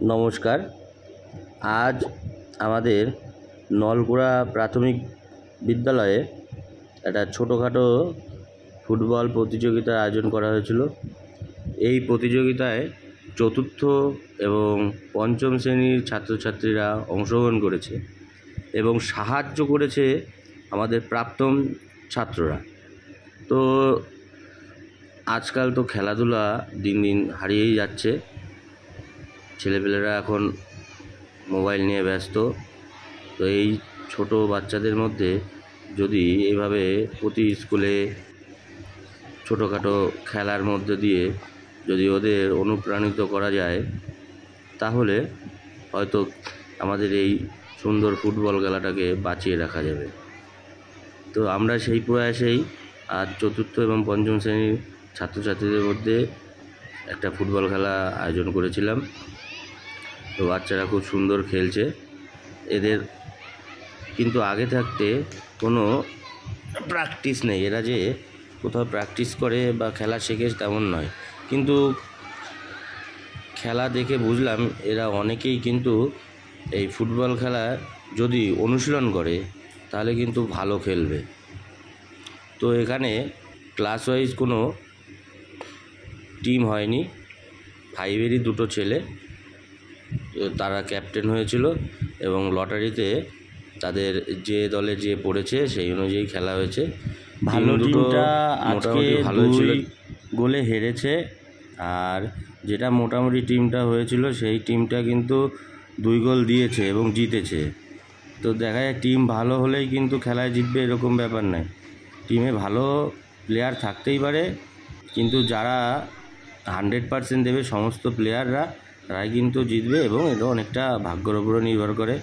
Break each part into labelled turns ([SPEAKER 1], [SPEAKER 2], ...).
[SPEAKER 1] নমস্কার। আজ আমাদের নলকুড়া প্রাথমিক বিদ্যালয়ে একটা ছোটোখাটো ফুটবল প্রতিযোগিতার আয়োজন করা হয়েছিল। এই প্রতিযোগিতায় চতুর্থ এবং পঞ্চম শ্রেণীর ছাত্রছাত্রীরা অংশগ্রহণ করেছে এবং সাহায্য করেছে আমাদের প্রাক্তন ছাত্ররা। তো আজকাল তো খেলাধুলা দিন দিন হারিয়েই যাচ্ছে। ছেলেপেলেরা এখন মোবাইল নিয়ে ব্যস্ত। তো এই ছোট বাচ্চাদের মধ্যে যদি এভাবে প্রতি স্কুলে ছোটোখাটো খেলার মধ্যে দিয়ে যদি ওদের অনুপ্রাণিত করা যায়, তাহলে হয়তো আমাদের এই সুন্দর ফুটবল খেলাটাকে বাঁচিয়ে রাখা যাবে। তো আমরা সেই প্রয়াসেই আজ চতুর্থ এবং পঞ্চম শ্রেণীর ছাত্রছাত্রীদের মধ্যে একটা ফুটবল খেলা আয়োজন করেছিলাম। তো বাচ্চারা খুব সুন্দর খেলছে। এদের কিন্তু আগে থাকতে কোনো প্র্যাকটিস নেই। এরা যে কোথাও প্র্যাকটিস করে বা খেলা শেখে তেমন নয়, কিন্তু খেলা দেখে বুঝলাম এরা অনেকেই কিন্তু এই ফুটবল খেলা যদি অনুশীলন করে তাহলে কিন্তু ভালো খেলবে। তো এখানে ক্লাস ওয়াইজ কোনো টিম হয়নি, 5-এরই দুটো ছেলে, তারা ক্যাপ্টেন হয়েছিল এবং লটারিতে তাদের যে দলে যে পড়েছে সেই অনুযায়ী খেলা হয়েছে। ভালো টিমটা আজকে ভালোই ছিল, গোলে হেরেছে। আর যেটা মোটামুটি টিমটা হয়েছিল সেই টিমটা কিন্তু 2 গোল দিয়েছে এবং জিতেছে। তো দেখা যায় টিম ভালো হলেই কিন্তু খেলায় জিতবে এরকম ব্যাপার নয়। টিমে ভালো প্লেয়ার থাকতেই পারে, কিন্তু যারা 100% দেবে সমস্ত প্লেয়াররা, তারাই কিন্তু জিতবে এবং এটা অনেকটা ভাগ্যের উপরে নির্ভর করে।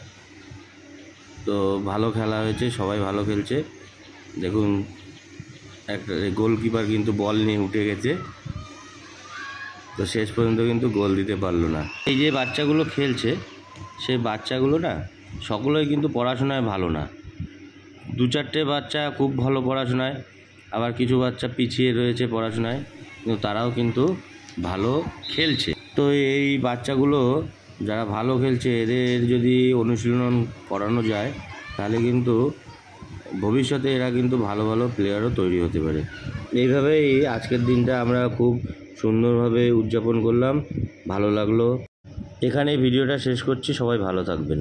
[SPEAKER 1] তো ভালো খেলা হয়েছে, সবাই ভালো খেলছে। দেখুন, একটা গোলকিপার কিন্তু বল নিয়ে উঠে গেছে, তো শেষ পর্যন্ত কিন্তু গোল দিতে পারলো না। এই যে বাচ্চাগুলো খেলছে, সেই বাচ্চাগুলো না সকলেই কিন্তু পড়াশোনায় ভালো না। 2-4টে বাচ্চা খুব ভালো পড়াশোনায়, আবার কিছু বাচ্চা পিছিয়ে রয়েছে পড়াশোনায়, কিন্তু তারাও কিন্তু ভালো খেলছে। তো এই বাচ্চাগুলো যারা ভালো খেলছে, এদের যদি অনুশীলন করানো যায় তাহলে কিন্তু ভবিষ্যতে এরা কিন্তু ভালো ভালো প্লেয়ারও তৈরি হতে পারে। এইভাবেই আজকের দিনটা আমরা খুব সুন্দরভাবে উদযাপন করলাম, ভালো লাগলো। এখানে ভিডিওটা শেষ করছি, সবাই ভালো থাকবেন।